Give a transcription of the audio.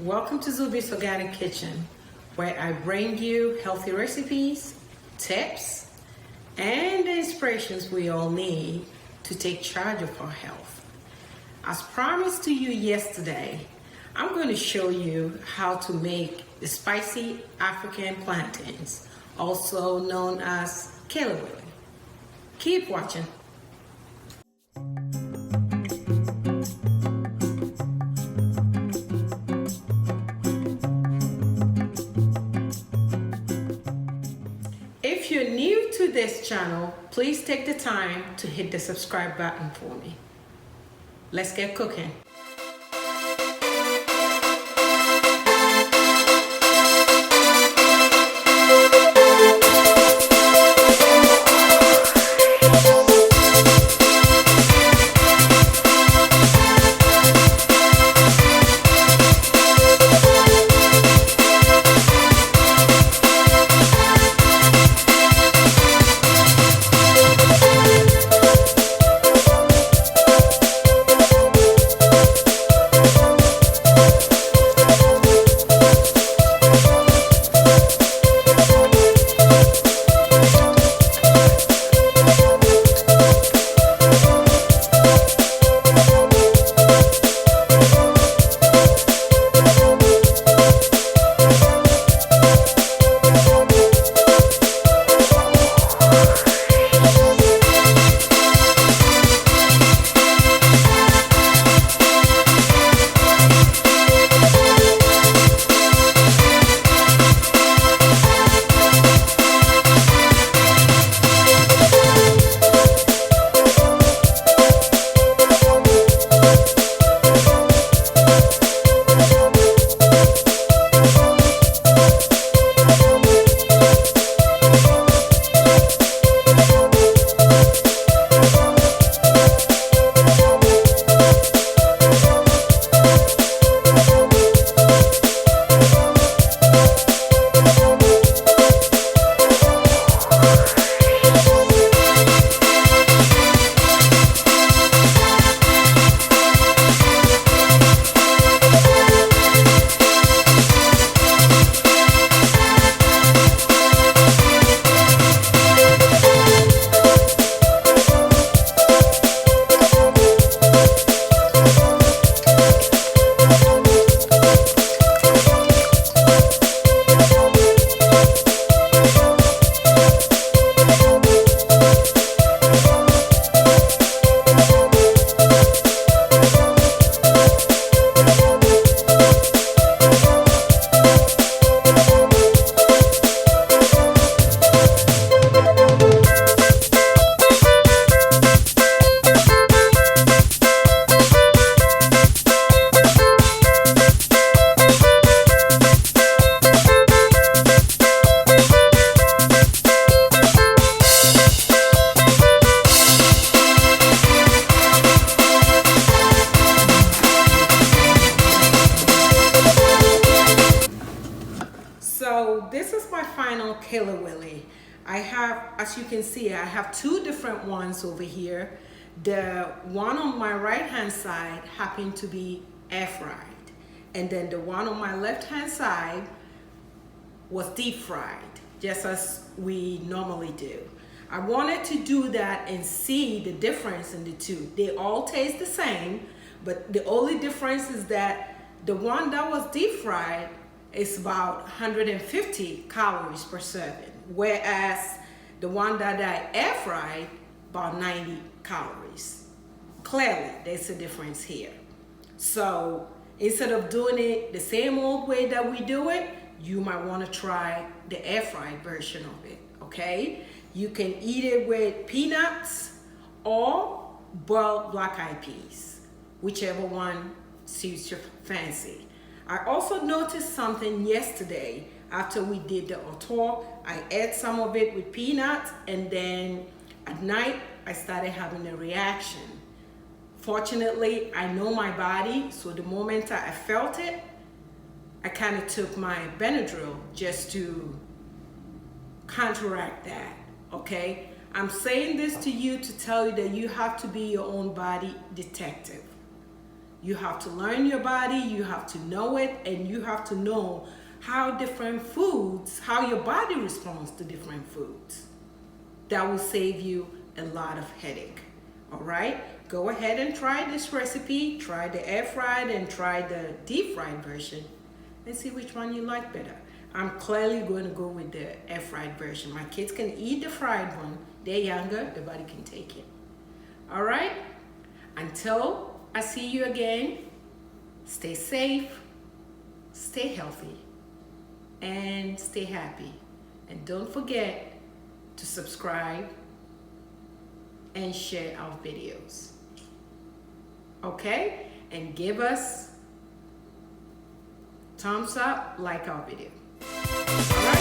Welcome to Zubee's Organic Kitchen, where I bring you healthy recipes, tips, and the inspirations we all need to take charge of our health. As promised to you yesterday, I'm going to show you how to make the spicy African plantains, also known as KeleWele. Keep watching. If you're new to this channel, please take the time to hit the subscribe button for me. Let's get cooking. So this is my final KeleWele. I have, as you can see, I have two different ones over here. The one on my right hand side happened to be air fried, and then the one on my left hand side was deep fried, just as we normally do. I wanted to do that and see the difference in the two. They all taste the same, but the only difference is that the one that was deep fried is about 150 calories per serving, whereas the one that I air fried, about 90 calories. Clearly, there's a difference here. So instead of doing it the same old way that we do it, you might want to try the air fried version of it, okay? You can eat it with peanuts or boiled black eyed peas, whichever one suits your fancy. I also noticed something yesterday after we did the autor. I ate some of it with peanuts, and then at night I started having a reaction. Fortunately, I know my body, so the moment I felt it, I kind of took my Benadryl just to counteract that, okay? I'm saying this to you to tell you that you have to be your own body detective. You have to learn your body, you have to know it, and you have to know how different foods, how your body responds to different foods. That will save you a lot of headache. All right, go ahead and try this recipe. Try the air fried and try the deep fried version and see which one you like better. I'm clearly going to go with the air fried version. My kids can eat the fried one. They're younger, the body can take it. All right, until I see you again, stay safe, stay healthy, and stay happy. And don't forget to subscribe and share our videos. Okay? And give us thumbs up, like our video. All right?